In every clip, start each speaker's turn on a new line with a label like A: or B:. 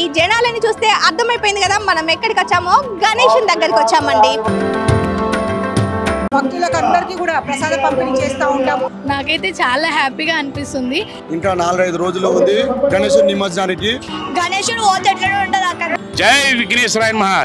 A: ఈ జనాలని చూస్తే అర్థమైపోయింది కదా మనం ఎక్కడికి వచ్చామో గణేశుని దగ్గరికి వచ్చామండి.
B: భక్తులకు అందరికీ కూడా ప్రసాద పంపిణీ చేస్తూ ఉంటాము.
C: నాకైతే చాలా హ్యాపీగా అనిపిస్తుంది.
D: ఇంకా 4-5 రోజులు ఉంది గణేశుని నిమజ్జనానికి.
A: గణేశుడు ఓతే ఎట్లా ఉంటది అక్కడ.
E: జై విఘ్నేశ్వరాయ మహా.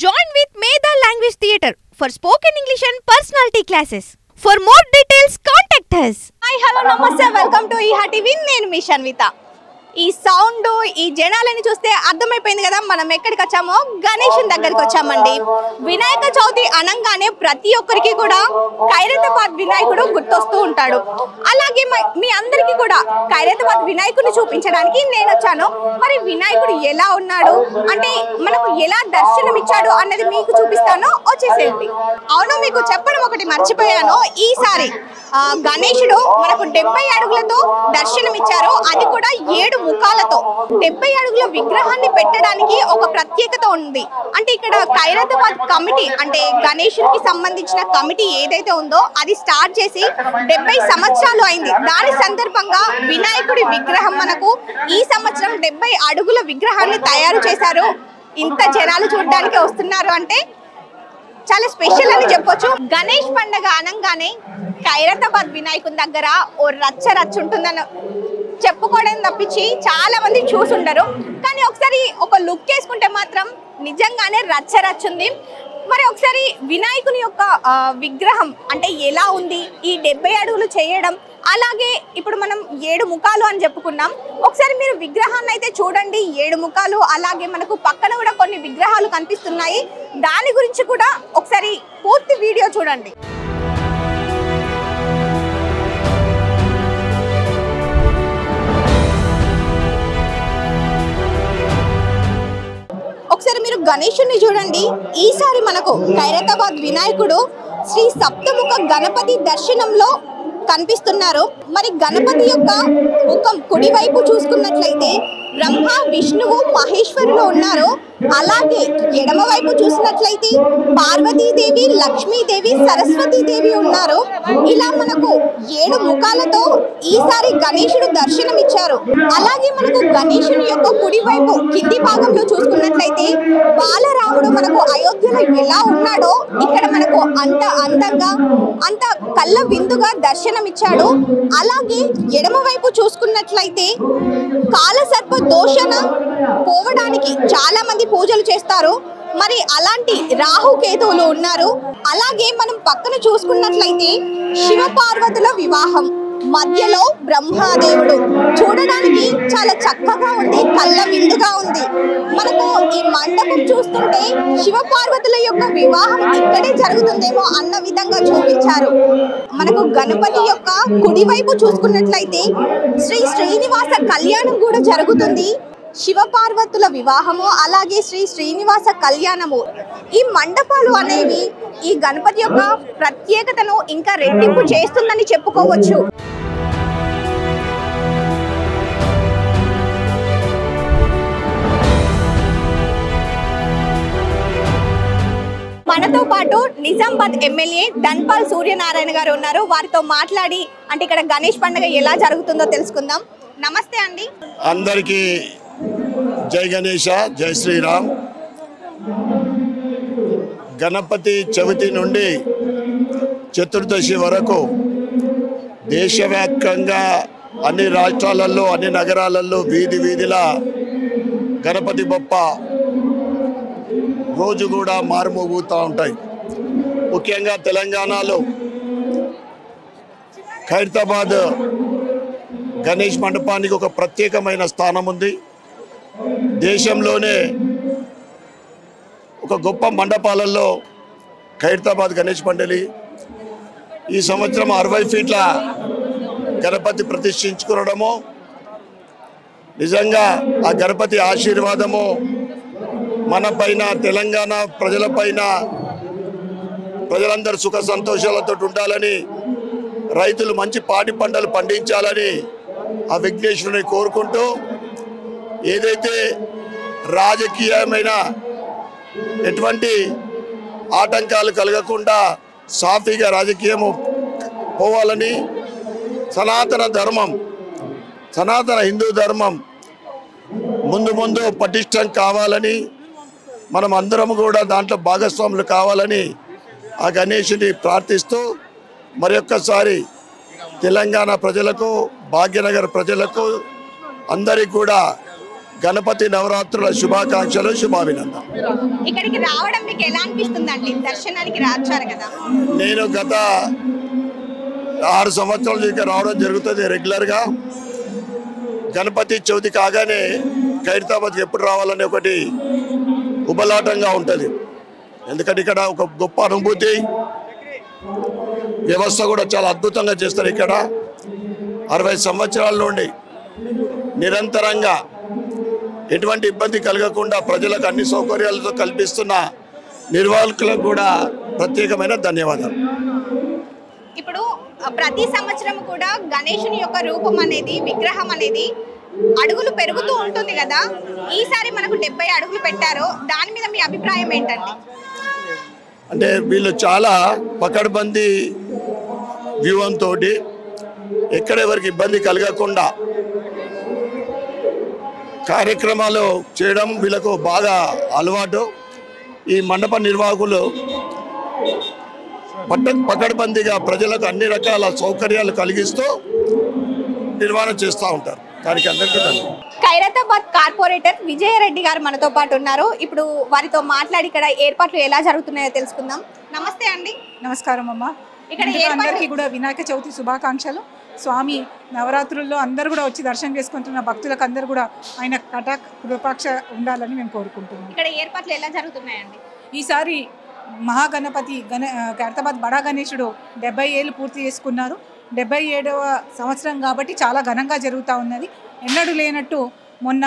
A: Join with Medha Language Theatre for spoken English and personality classes. For more details, contact us. Hi, hello, namaste. Welcome to EHA TV. నేను మీ షన్విత. ఈ సౌండ్ ఈ జనాలని చూస్తే అర్థమైపోయింది కదా మనం ఎక్కడికి వచ్చామో గణేశుని దగ్గరికి వచ్చామండి. వినాయక చవితి అనంగానే ప్రతి ఒక్కరికి కూడా ఖైరతాబాద్ వినాయకుడు గుర్తొస్తూ ఉంటాడు. అలాగే మీ అందరికీ కూడా ఖైరతాబాద్ వినాయకుడిని చూపించడానికి నేను వచ్చాను. మరి వినాయకుడు ఎలా ఉన్నాడు అంటే మనకు ఎలా దర్శనం ఇచ్చాడు అన్నది మీకు చూపిస్తాను, వచ్చేసేయండి. అవును, మీకు చెప్పడం ఒకటి మర్చిపోయాను. ఈసారి గణేశుడు మనకు 70 అడుగులతో దర్శనం ఇచ్చారు. అది కూడా 7 ముఖాలతో 70 అడుగుల విగ్రహాన్ని పెట్టడానికి ఒక ప్రత్యేకత ఉంది. అంటే ఇక్కడ ఖైరతాబాద్ కమిటీ అంటే గణేశుడికి సంబంధించిన కమిటీ ఏదైతే ఉందో అది స్టార్ట్ చేసి 70 సంవత్సరాలు అయింది. దాని సందర్భంగా వినాయకుడి విగ్రహం మనకు ఈ సంవత్సరం 70 అడుగుల విగ్రహాన్ని తయారు చేశారు. ఇంత జనాలు చూడడానికి వస్తున్నారు అంటే చాలా స్పెషల్ అని చెప్పొచ్చు. గణేష్ పండుగ అనంగానే ఖైరతాబాద్ వినాయకుని దగ్గర ఓ రచ్చ ఉంటుందని చెప్పుకోవడం తప్పించి చాలా మంది చూసుండరు. కానీ ఒకసారి ఒక లుక్ వేసుకుంటే మాత్రం నిజంగానే రచ్చ ఉంది. మరి ఒకసారి వినాయకుని యొక్క విగ్రహం అంటే ఎలా ఉంది, ఈ 70 అడుగులు చేయడం, అలాగే ఇప్పుడు మనం 7 ముఖాలు అని చెప్పుకున్నాం. ఒకసారి మీరు విగ్రహాన్ని అయితే చూడండి, 7 ముఖాలు. అలాగే మనకు పక్కన కూడా కొన్ని విగ్రహాలు కనిపిస్తున్నాయి. దాని గురించి కూడా ఒకసారి పూర్తి వీడియో చూడండి. ఒకసారి మీరు గణేశుని చూడండి. ఈసారి మనకు ఖైరతాబాద్ వినాయకుడు శ్రీ సప్తముఖ గణపతి దర్శనంలో కనిపిస్తున్నారు. మరి గణపతి యొక్క ముఖం కుడివైపు చూసుకున్నట్లయితే బ్రహ్మ, విష్ణువు, మహేశ్వరులు ఉన్నారు. అలాగే ఎడమ వైపు చూసినట్లయితే పార్వతీదేవి, లక్ష్మీదేవి, సరస్వతీదేవి ఉన్నారు. ఇలా మనకు 7 ముఖాలతో ఈసారి గణేశుడు దర్శనం ఇచ్చారు. అలాగే మనకు గణేశుని యొక్క కుడివైపు కింది భాగంలో చూసుకున్నట్లయితే బాలరాముడు మనకు అయోధ్యలో ఎలా ఉన్నాడో ఇక్కడ మనకు అంత అందంగా అంత కళ్ళ విందుగా దర్శనం ఇచ్చాడు. అలాగే ఎడమ వైపు చూసుకున్నట్లయితే కాలసర్ప దోషణ పోవడానికి చాలా మంది పూజలు చేస్తారు. మరి అలాంటి రాహుకేతువులు ఉన్నారు. అలాగే మనం పక్కన చూసుకున్నట్లయితే శివ పార్వతుల వివాహం, మధ్యలో బ్రహ్మదేవుడు చూడడానికి చాలా చక్కగా ఉంది, కళ్ళ విందుగా ఉంది. మనకు ఈ మండపం చూస్తుంటే శివ పార్వతుల యొక్క వివాహం ఇక్కడే జరుగుతుందేమో అన్న విధంగా చూపించారు. మనకు గణపతి యొక్క కుడివైపు చూసుకున్నట్లయితే శ్రీ శ్రీనివాస కళ్యాణం కూడా జరుగుతుంది. శివ పార్వతుల వివాహము, అలాగే శ్రీ శ్రీనివాస కళ్యాణము. ఈ మండపాలు అనేవి ఈ గణపతి యొక్క ప్రత్యేకతను ఇంకా రెట్టింపు చేస్తుందని చెప్పుకోవచ్చు. మనతో పాటు నిజామాబాద్ ఎమ్మెల్యే ధన్పాల్ సూర్యనారాయణ గారు ఉన్నారు. వారితో మాట్లాడి అంటే ఇక్కడ గణేష్ పండుగ ఎలా జరుగుతుందో తెలుసుకుందాం. నమస్తే అండి.
D: అందరికీ జై గణేశ, జై శ్రీరామ్. గణపతి చవితి నుండి చతుర్దశి వరకు దేశవ్యాప్తంగా అన్ని రాష్ట్రాలలో అన్ని నగరాలలో వీధి వీధిలా గణపతి బొప్ప రోజు కూడా మారుమోగుతూ ఉంటాయి. ముఖ్యంగా తెలంగాణలో ఖైరతాబాద్ గణేష్ మండపానికి ఒక ప్రత్యేకమైన స్థానం ఉంది. దేశంలోనే ఒక గొప్ప మండపాలలో ఖైరతాబాద్ గణేష్ మండలి ఈ సంవత్సరం 60 ఫీట్ల గణపతి ప్రతిష్ఠించుకోవడము నిజంగా ఆ గణపతి ఆశీర్వాదము మన పైన తెలంగాణ ప్రజల పైన ప్రజలందరూ సుఖ సంతోషాలతో ఉండాలని, రైతులు మంచి పాడి పంటలు పండించాలని ఆ విఘ్నేశ్వరుని కోరుకుంటూ, ఏదైతే రాజకీయమైన ఎటువంటి ఆటంకాలు కలగకుండా సాఫీగా రాజకీయము పోవాలని, సనాతన హిందూ ధర్మం ముందు పటిష్టం కావాలని, మనం అందరం కూడా దాంట్లో భాగస్వాములు కావాలని ఆ గణేశుని ప్రార్థిస్తూ మరొక్కసారి తెలంగాణ ప్రజలకు, భాగ్యనగర్ ప్రజలకు అందరికీ కూడా గణపతి నవరాత్రుల శుభాకాంక్షలు, శుభాభినందనలు.
A: ఇక్కడికి రావడం మీకు ఎలా అనిపిస్తుందండి? దర్శనానికి రాచారు కదా.
D: నేను గత 6 సంవత్సరాల నుంచి రావడం జరుగుతుంది రెగ్యులర్గా. గణపతి చవితి కాగానే ఖైరతాబాద్కి ఎప్పుడు రావాలని ఒకటి ఉబలాటంగా ఉంటుంది. ఎందుకంటే ఇక్కడ ఒక గొప్ప అనుభూతి, వ్యవస్థ కూడా చాలా అద్భుతంగా చేస్తారు. ఇక్కడ 60 సంవత్సరాల నుండి నిరంతరంగా ఎటువంటి ఇబ్బంది కలగకుండా ప్రజలకు అన్ని సౌకర్యాలతో కల్పిస్తున్న నిర్వాహకులకు కూడా ప్రత్యేకమైన ధన్యవాదాలు.
A: ఇప్పుడు ప్రతి సంవత్సరం కూడా గణేశుని యొక్క రూపం అనేది, విగ్రహం అనేది అడుగులు పెరుగుతూ ఉంటుంది కదా. ఈసారి మనకు 70 అడుగులు పెట్టారు. దాని మీద మీ అభిప్రాయం ఏంటండి?
D: అంటే వీళ్ళు చాలా పకడ్బందీ వ్యూహంతో ఎక్కడ ఎవరికి ఇబ్బంది కలగకుండా కార్యక్రమాలు చేయడం వీళ్ళకు బాగా అలవాటు. ఈ మండప నిర్వాహకులు పకడ్బందీగా ప్రజలకు అన్ని రకాల సౌకర్యాలు కలిగిస్తూ నిర్వహణ చేస్తూ ఉంటారు. దానికి అందరికీ
A: ఖైరతాబాద్ కార్పొరేటర్ విజయరెడ్డి గారు మనతో పాటు ఉన్నారు. ఇప్పుడు వారితో మాట్లాడి ఇక్కడ ఏర్పాట్లు ఎలా జరుగుతున్నాయో తెలుసుకుందాం. నమస్తే అండి.
B: నమస్కారం అమ్మ.
A: ఇక్కడ
B: అందరికీ కూడా వినాయక చవితి శుభాకాంక్షలు. స్వామి నవరాత్రుల్లో అందరూ కూడా వచ్చి దర్శనం చేసుకుంటున్న భక్తులకు అందరూ కూడా ఆయన కృపాక్ష ఉండాలని మేము కోరుకుంటున్నాం.
A: ఇక్కడ ఏర్పాట్లు ఎలా జరుగుతున్నాయండి?
B: ఈసారి మహాగణపతి ఖైరతాబాద్ బడా గణేశుడు 70 ఏళ్ళు పూర్తి చేసుకున్నారు. 77వ సంవత్సరం కాబట్టి చాలా ఘనంగా జరుగుతూ ఉన్నది. ఎన్నడూ లేనట్టు మొన్న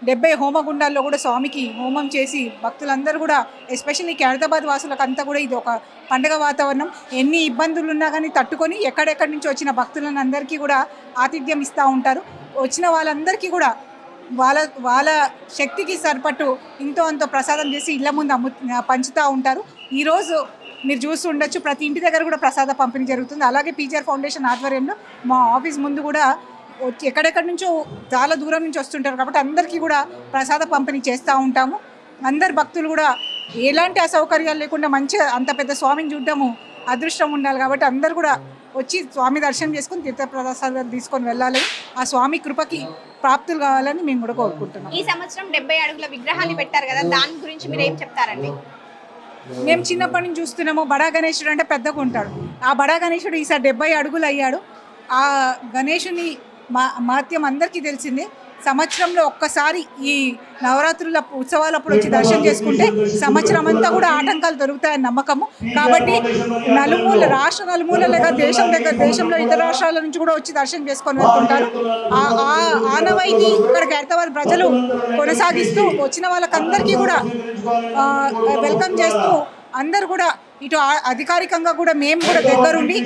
B: 70 హోమగుండాల్లో కూడా స్వామికి హోమం చేసి భక్తులందరూ కూడా, ఎస్పెషల్లీ ఖైరతాబాద్ వాసులకు అంతా కూడా ఇది ఒక పండుగ వాతావరణం. ఎన్ని ఇబ్బందులు ఉన్నా కానీ తట్టుకొని ఎక్కడెక్కడి నుంచి వచ్చిన భక్తులను అందరికీ కూడా ఆతిథ్యం ఇస్తూ ఉంటారు. వచ్చిన వాళ్ళందరికీ కూడా వాళ్ళ శక్తికి సరిపట్టు ఇంతో అంతో ప్రసాదం చేసి ఇళ్ల ముందు పంచుతూ ఉంటారు. ఈరోజు మీరు చూస్తూ ఉండొచ్చు, ప్రతి ఇంటి దగ్గర కూడా ప్రసాద పంపిణీ జరుగుతుంది. అలాగే పీజీఆర్ ఫౌండేషన్ ఆధ్వర్యంలో మా ఆఫీస్ ముందు కూడా ఎక్కడెక్కడి నుంచో చాలా దూరం నుంచి వస్తుంటారు కాబట్టి అందరికీ కూడా ప్రసాద పంపిణీ చేస్తూ ఉంటాము. అందరు భక్తులు కూడా ఎలాంటి అసౌకర్యాలు లేకుండా మంచిగా అంత పెద్ద స్వామిని చూడటము అదృష్టం ఉండాలి కాబట్టి అందరు కూడా వచ్చి స్వామి దర్శనం చేసుకుని తీర్థప్రసాదాలు తీసుకొని వెళ్ళాలని, ఆ స్వామి కృపకి ప్రాప్తులు కావాలని మేము కూడా కోరుకుంటున్నాం.
A: ఈ సంవత్సరం 70 అడుగుల విగ్రహాన్ని పెట్టారు కదా, దాని గురించి మీరు ఏం చెప్తారండి?
B: మేము చిన్నప్పటి నుంచి చూస్తున్నాము, బడా గణేశుడు అంటే పెద్దగా ఉంటాడు. ఆ బడా గణేశుడు ఈసారి 70 అడుగులు అయ్యాడు. ఆ గణేశుని మహత్యం అందరికీ తెలిసిందే. సంవత్సరంలో ఒక్కసారి ఈ నవరాత్రుల ఉత్సవాలప్పుడు వచ్చి దర్శనం చేసుకుంటే సంవత్సరం అంతా కూడా ఆటంకాలు దొరుకుతాయని నమ్మకము. కాబట్టి రాష్ట్ర నలుమూలలుగా దేశంలో ఇతర రాష్ట్రాల నుంచి కూడా వచ్చి దర్శనం చేసుకొని వెళ్తుంటారు. ఆ ఆనవాయితీ ఇక్కడ ఖైరతాబాద్ ప్రజలు కొనసాగిస్తూ వచ్చిన వాళ్ళకందరికీ కూడా వెల్కమ్ చేస్తూ అందరు కూడా ఇటు అధికారికంగా కూడా మేము కూడా దగ్గరుండి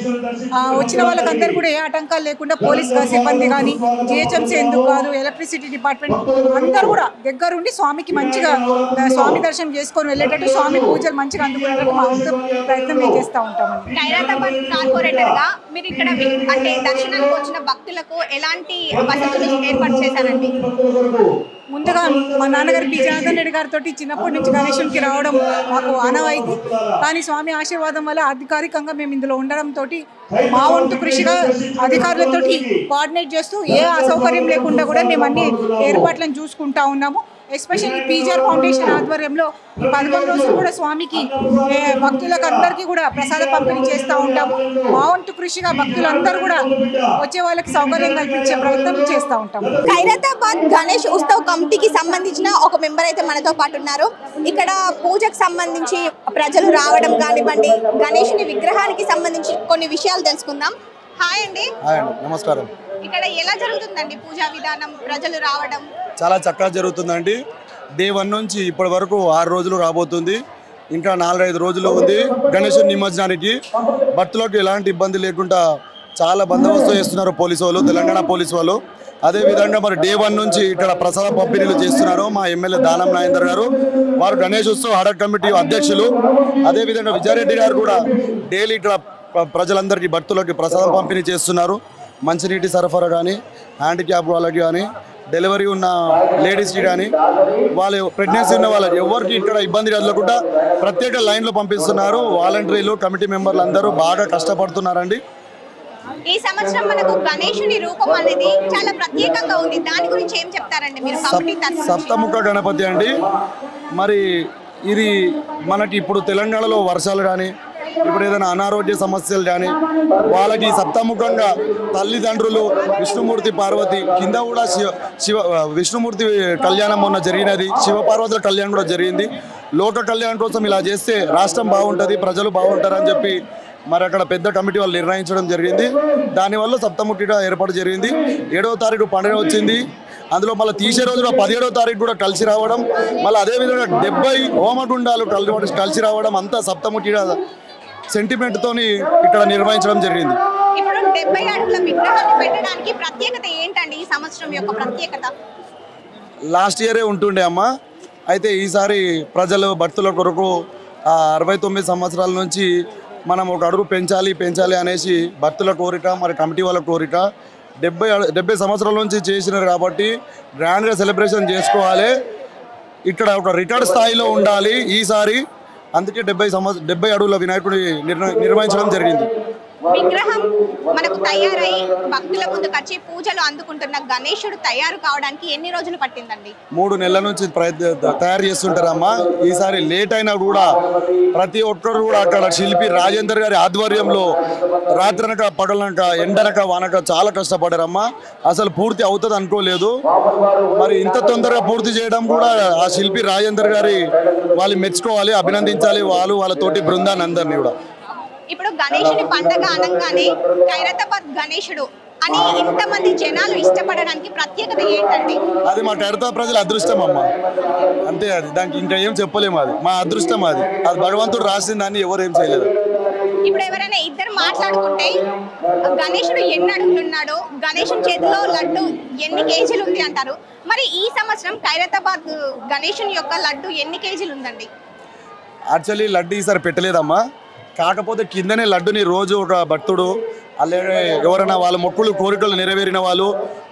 B: వచ్చిన వాళ్ళకందరూ కూడా ఏ ఆటంకాలు లేకుండా పోలీస్ సిబ్బంది కానీ, జిహెచ్ఎంసీ ఎందుకు కాదు, ఎలక్ట్రిసిటీ డిపార్ట్మెంట్ అందరూ కూడా దగ్గరుండి స్వామికి మంచిగా స్వామి దర్శనం చేసుకొని వెళ్ళేటట్టు, స్వామి పూజలు మంచిగా అందుకునేటట్టు మా ప్రయత్నం మేము చేస్తూ ఉంటామండి.
A: ఖైరతాబాద్ కార్పొరేటర్ గా మీరు ఇక్కడ అంటే దర్శనానికి వచ్చిన భక్తులకు ఎలాంటి వసతులు ఏర్పాటు చేశారండి?
B: ముందుగా మా నాన్నగారు పి జనార్దన్ రెడ్డి గారితో చిన్నప్పటి నుంచి గణేశునికి రావడం మాకు ఆనవాయితీ. కానీ స్వామి ఆశీర్వాదం వల్ల అధికారికంగా మేము ఇందులో ఉండడంతో మా వంతు కృషిగా అధికారులతో కోఆర్డినేట్ చేస్తూ ఏ అసౌకర్యం లేకుండా కూడా మేము అన్ని ఏర్పాట్లను చూసుకుంటా ఉన్నాము. ఎస్పెషల్లీ పీజీఆర్ ఫౌండేషన్ ఆధ్వర్యంలో ఈ 11 రోజులు కూడా స్వామికి భక్తులకు అందరికీ కూడా ప్రసాద పంపిణీ చేస్తూ ఉంటాము. మా వంతు కృషిగా భక్తులందరూ కూడా వచ్చే వాళ్ళకి సౌకర్యం కల్పించే ప్రయత్నం చేస్తూ ఉంటాము.
A: ఖైరతాబాద్ గణేష్ ఉత్సవ్ కమిటీకి సంబంధించిన ఒక మెంబర్ అయితే మనతో పాటు ఉన్నారు. ఇక్కడ పూజకు సంబంధించి ప్రజలు రావడం కానివ్వండి, గణేషుని విగ్రహానికి సంబంధించి కొన్ని విషయాలు తెలుసుకుందాం. హాయ్ అండి.
F: నమస్కారం.
A: ఇక్కడ ఎలా జరుగుతుందండి పూజా విధానం, ప్రజలు రావడం?
F: చాలా చక్కగా జరుగుతుందండి. డే 1 నుంచి ఇప్పటి వరకు 6 రోజులు రాబోతుంది. ఇంకా 4-5 రోజులు ఉంది గణేశుని నిమజ్జనానికి. భక్తులకు ఎలాంటి ఇబ్బంది లేకుండా చాలా బందోబస్తు చేస్తున్నారు పోలీసు వాళ్ళు, తెలంగాణ పోలీసు వాళ్ళు. అదేవిధంగా మరి డే 1 నుంచి ఇక్కడ ప్రసాద పంపిణీలు చేస్తున్నారు మా ఎమ్మెల్యే దానం నాగేందర్ గారు. వారు గణేష్ ఉత్సవ్ ఆర్డర్ కమిటీ అధ్యక్షులు. అదేవిధంగా విజయారెడ్డి గారు కూడా డైలీ ఇక్కడ ప్రజలందరికీ భక్తులకి ప్రసాదం పంపిణీ చేస్తున్నారు. మంచినీటి సరఫరా కానీ, హ్యాండిక్యాప్ వాళ్ళకి కానీ, డెలివరీ ఉన్న లేడీస్కి కానీ, వాళ్ళు ప్రెగ్నెన్సీ ఉన్న వాళ్ళకి ఎవరికి ఇక్కడ ఇబ్బంది కలగకుండా ప్రత్యేక లైన్లో పంపిస్తున్నారు. వాలంటీర్లు, కమిటీ మెంబర్లు అందరూ బాగా కష్టపడుతున్నారండి.
A: ఈ సంవత్సరం మనకు గణేశుని రూపం అనేది చాలా ప్రత్యేకంగా ఉంది. దాని గురించి ఏం చెప్తారండి మీరు?
F: సప్తముఖ గణపతి అండి. మరి ఇది మనకి ఇప్పుడు తెలంగాణలో వర్షాలు కానీ, ఇప్పుడు ఏదైనా అనారోగ్య సమస్యలు కానీ, వాళ్ళకి సప్తముఖంగా తల్లిదండ్రులు విష్ణుమూర్తి పార్వతి కింద కూడా విష్ణుమూర్తి కళ్యాణం మొన్న జరిగినది, శివపార్వతుల కళ్యాణం కూడా జరిగింది. లోక కళ్యాణం కోసం ఇలా చేస్తే రాష్ట్రం బాగుంటుంది, ప్రజలు బాగుంటారని చెప్పి మరి అక్కడ పెద్ద కమిటీ వాళ్ళు నిర్ణయించడం జరిగింది. దానివల్ల సప్తముఖిగా ఏర్పాటు జరిగింది. 7వ తారీఖు పండుగ వచ్చింది. అందులో మళ్ళీ తీసే రోజున 17వ తారీఖు కూడా కలిసి రావడం, మళ్ళీ అదేవిధంగా 70 హోమగుండాలు కలిసి రావడం, అంతా సప్తముఖిగా సెంటిమెంట్తోని ఇక్కడ నిర్వహించడం జరిగింది.
A: ఇప్పుడు 70 అడుగుల విగ్రహాన్ని పెట్టడానికి ప్రత్యేకత ఏంటండి? ఈ సంవత్సరం యొక్క ప్రత్యేకత
F: లాస్ట్ ఇయరే ఉంటుండే అమ్మ. అయితే ఈసారి ప్రజలు భక్తుల కొరకు 69 సంవత్సరాల నుంచి మనం ఒక అడుగు పెంచాలి అనేసి భక్తుల కోరిక, మరి కమిటీ వాళ్ళ కోరిక. 70 సంవత్సరాల నుంచి చేసినారు కాబట్టి గ్రాండ్గా సెలబ్రేషన్ చేసుకోవాలి. ఇక్కడ ఒక రికార్డ్ స్థాయిలో ఉండాలి ఈసారి. అందుకే 70 అడుగుల వినాయకుడి నిర్వహించడం జరిగింది.
A: విగ్రహం మనకు తయారై భక్తుల ముందుకు వచ్చి పూజలు అందుకుంటున్న గణేశుడు తయారు కావడానికి ఎన్ని రోజులు పట్టిందండి?
F: 3 నెలల నుంచి తయారు చేస్తుంటారమ్మా. ఈసారి లేట్ అయినా కూడా ప్రతి ఒక్కరు కూడా అక్కడ శిల్పి రాజేందర్ గారి ఆధ్వర్యంలో రాత్రనక పగలనక ఎండనక వానక చాలా కష్టపడారమ్మా. అసలు పూర్తి అవుతుంది అనుకోలేదు. మరి ఇంత తొందరగా పూర్తి చేయడం కూడా ఆ శిల్పి రాజేందర్ గారి వాళ్ళు మెచ్చుకోవాలి, అభినందించాలి, వాళ్ళ తోటి బృందాన్ని అందరినీ కూడా.
A: ఇప్పుడు గణేశుని పండగ అనగానే ఖైరతాబాద్ గణేశుడు అని ఇంతమంది జనాలు ఇష్టపడడానికి ప్రత్యేకత ఏంటండి?
F: అది మా ఖైరతాబాద్ ప్రజల అదృష్టం అమ్మ, అంతే. అది దానికి ఇంకా ఏం చెప్పలేము. అది మా అదృష్టం. అది భగవంతుడు రాసిన దాన్ని ఎవరు ఏం చేయలేదు.
A: ఇప్పుడు ఎవరైనా ఇద్దరు మాట్లాడుకుంటే గణేశుడు ఎన్ని అడుగులున్నాడో, గణేశుని చేతిలో లడ్డు ఎన్ని కేజీలు ఉంది అంటారు. మరి ఈ సంవత్సరం ఖైరతాబాద్ గణేశుని యొక్క లడ్డు ఎన్ని కేజీలు ఉందండి?
F: యాక్చువల్లీ లడ్డు ఈసారి పెట్టలేదమ్మా. కాకపోతే కిందనే లడ్డుని రోజు ఒక భక్తుడు అలాగే ఎవరైనా వాళ్ళ మొక్కులు కోరికలు నెరవేరిన వాళ్ళు,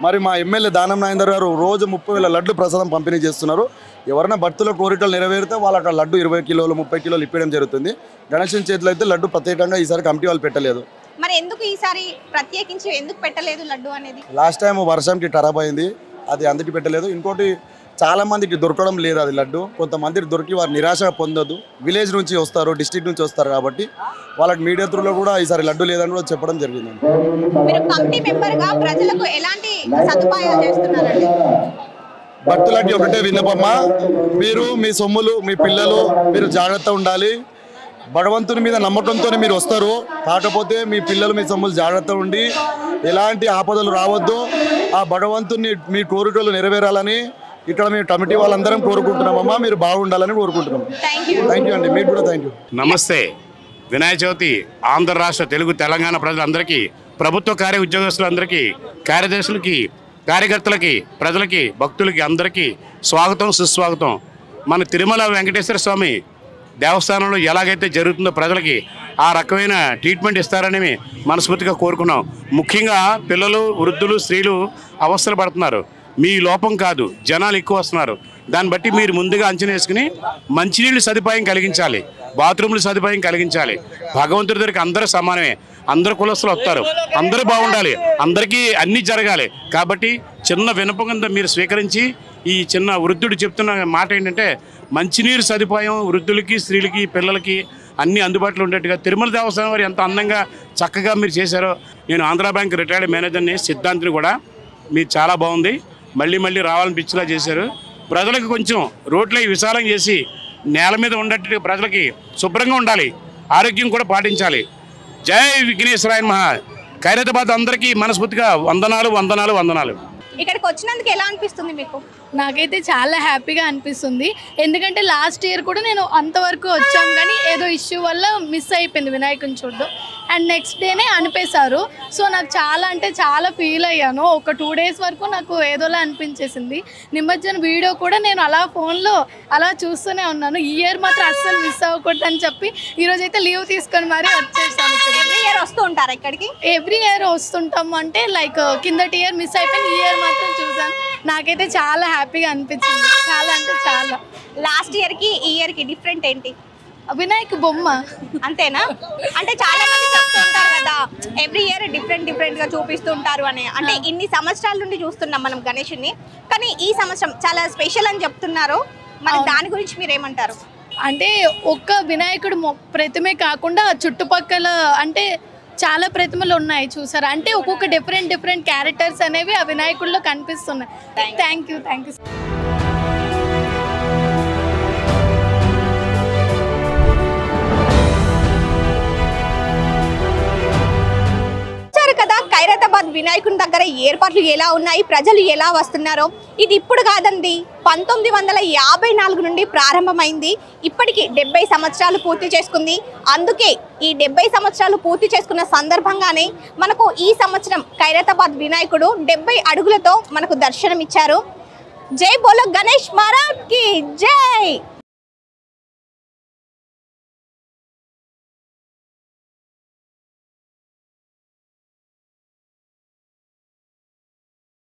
F: మరి మా ఎమ్మెల్యే దానం నాగేందర్ గారు రోజు 30,000 లడ్డు ప్రసాదం పంపిణీ చేస్తున్నారు. ఎవరైనా భక్తుల కోరికలు నెరవేరితే వాళ్ళకి లడ్డు 20 కిలోలు 30 కిలోలు ఇప్పడం జరుగుతుంది. గణేశుని చేతిలో అయితే లడ్డు ప్రత్యేకంగా ఈసారి కమిటీ వాళ్ళు పెట్టలేదు.
A: మరి ఎందుకు ఈసారి ప్రత్యేకించి ఎందుకు పెట్టలేదు లడ్డు అనేది?
F: లాస్ట్ టైం వర్షంకి ఖరాబ్ అయింది, అది అందుకు పెట్టలేదు. ఇంకోటి చాలా మందికి దొరకడం లేదు అది లడ్డు. కొంతమందికి దొరికి వారు నిరాశ పొందొద్దు. విలేజ్ నుంచి వస్తారు, డిస్ట్రిక్ట్ నుంచి వస్తారు కాబట్టి వాళ్ళకి మీడియా త్రూలో కూడా ఈసారి లడ్డు లేదని కూడా చెప్పడం జరిగింది.
A: మీరు కమిటీ మెంబర్గా ప్రజలకు ఎలాంటి సదుపాయాలు చేస్తున్నారండి?
F: భక్తులకి ఒకటే విన్నపమ్మా, మీరు మీ సొమ్ములు మీ పిల్లలు మీరు జాగ్రత్త ఉండాలి. భగవంతుని మీద నమ్మకంతో మీరు వస్తారు. కాకపోతే మీ పిల్లలు మీ సొమ్ములు జాగ్రత్త ఉండి ఎలాంటి ఆపదలు రావద్దు. ఆ భగవంతుని మీ కోరికలు నెరవేరాలని ఇక్కడ మేము కమిటీ వాళ్ళందరం కోరుకుంటున్నామమ్మా. మీరు బాగుండాలని కోరుకుంటున్నాం. థ్యాంక్ యూ అండి. మీకు కూడా థ్యాంక్ యూ.
E: నమస్తే. వినాయక చవితి ఆంధ్ర రాష్ట్ర తెలుగు తెలంగాణ ప్రజలందరికీ, ప్రభుత్వ కార్య ఉద్యోగస్తులందరికీ, కార్యదర్శులకి, కార్యకర్తలకి, ప్రజలకి, భక్తులకి అందరికీ స్వాగతం, సుస్వాగతం. మన తిరుమల వెంకటేశ్వర స్వామి దేవస్థానంలో ఎలాగైతే జరుగుతుందో ప్రజలకి ఆ రకమైన ట్రీట్మెంట్ ఇస్తారని మనస్ఫూర్తిగా కోరుకున్నాం. ముఖ్యంగా పిల్లలు, వృద్ధులు, స్త్రీలు అవస్థలు పడుతున్నారు. మీ లోపం కాదు, జనాలు ఎక్కువ వస్తున్నారు. దాన్ని బట్టి మీరు ముందుగా అంచనా వేసుకుని మంచినీళ్ళు సదుపాయం కలిగించాలి, బాత్రూముల సదుపాయం కలిగించాలి. భగవంతుడి దగ్గరికి అందరూ సమానమే, అందరు కులస్తులు వస్తారు, అందరూ బాగుండాలి, అందరికీ అన్నీ జరగాలి. కాబట్టి చిన్న వినపం కింద మీరు స్వీకరించి ఈ చిన్న వృద్ధుడు చెప్తున్న మాట ఏంటంటే మంచినీరు సదుపాయం వృద్ధులకి, స్త్రీలకి, పిల్లలకి అన్నీ అందుబాటులో ఉండేట్టుగా తిరుమల దేవస్థానం వారు ఎంత అందంగా చక్కగా మీరు చేశారో. నేను ఆంధ్రా బ్యాంక్ రిటైర్డ్ మేనేజర్ని, సిద్ధాంతిని కూడా. మీరు చాలా బాగుంది, మళ్ళీ మళ్ళీ రావాలనిపించేలా చేశారు. ప్రజలకు కొంచెం రోడ్లు విశాలం చేసి నేల మీద ఉండేట్టు ప్రజలకి శుభ్రంగా ఉండాలి, ఆరోగ్యం కూడా పాటించాలి. జై విఘ్నేశ్వరాయ మహా. ఖైరతాబాద్ అందరికీ మనస్ఫూర్తిగా వందనాలు, వందనాలు, వందనాలు.
A: ఇక్కడికి వచ్చినందుకు ఎలా అనిపిస్తుంది మీకు?
C: నాకైతే చాలా హ్యాపీగా అనిపిస్తుంది. ఎందుకంటే లాస్ట్ ఇయర్ కూడా నేను అంతవరకు వచ్చాం కానీ ఏదో ఇష్యూ వల్ల మిస్ అయిపోయింది వినాయకుని చూడడం. అండ్ నెక్స్ట్ డేనే అనిపేశారు. సో నాకు చాలా అంటే చాలా ఫీల్ అయ్యాను. ఒక 2 days వరకు నాకు ఏదోలా అనిపించేసింది. నిమజ్జన వీడియో కూడా నేను అలా ఫోన్లో అలా చూస్తూనే ఉన్నాను. ఈ ఇయర్ మాత్రం అస్సలు మిస్ అవ్వకూడదు అని చెప్పి ఈరోజైతే లీవ్ తీసుకొని మరీ వచ్చేసాను.
A: ఎవ్రీ ఇయర్ వస్తూ ఉంటారా ఇక్కడికి?
C: ఎవ్రీ ఇయర్ వస్తుంటాము. అంటే లైక్ కిందటి ఇయర్ మిస్ అయిపోయింది, ఈ ఇయర్ మాత్రం చూసాను. నాకైతే చాలా హ్యాపీగా అనిపించింది. చాలా అంటే చాలా.
A: లాస్ట్ ఇయర్కి ఈ ఇయర్కి డిఫరెంట్ ఏంటి?
C: వినాయక బొమ్మ
A: అంతేనా? అంటే చాలా మంది చెప్తూ ఉంటారు కదా ఎవ్రీ ఇయర్ డిఫరెంట్ గా చూపిస్తుంటారు అని. అంటే ఇన్ని సంవత్సరాల నుండి చూస్తున్నాం మనం గణేషుని, కానీ ఈ సంవత్సరం చాలా స్పెషల్ అని చెప్తున్నారు. మరి దాని గురించి మీరు ఏమంటారు?
C: అంటే ఒక్క వినాయకుడు ప్రతిమే కాకుండా చుట్టుపక్కల అంటే చాలా ప్రతిమలు ఉన్నాయి చూసారా. అంటే ఒక్కొక్క డిఫరెంట్ క్యారెక్టర్స్ అనేవి ఆ వినాయకుడిలో కనిపిస్తున్నాయి. Thank you.
A: కదా ఖైరతాబాద్ వినాయకుని దగ్గర ఏర్పాట్లు ఎలా ఉన్నాయి, ప్రజలు ఎలా వస్తున్నారో. ఇది ఇప్పుడు కాదండి, 1954 నుండి ప్రారంభమైంది. ఇప్పటికి 70 సంవత్సరాలు పూర్తి చేసుకుంది. అందుకే ఈ 70 సంవత్సరాలు పూర్తి చేసుకున్న సందర్భంగానే మనకు ఈ సంవత్సరం ఖైరతాబాద్ వినాయకుడు 70 అడుగులతో మనకు దర్శనం ఇచ్చారు. జై బోలో గణేష్ మహారాజ్ కి జై.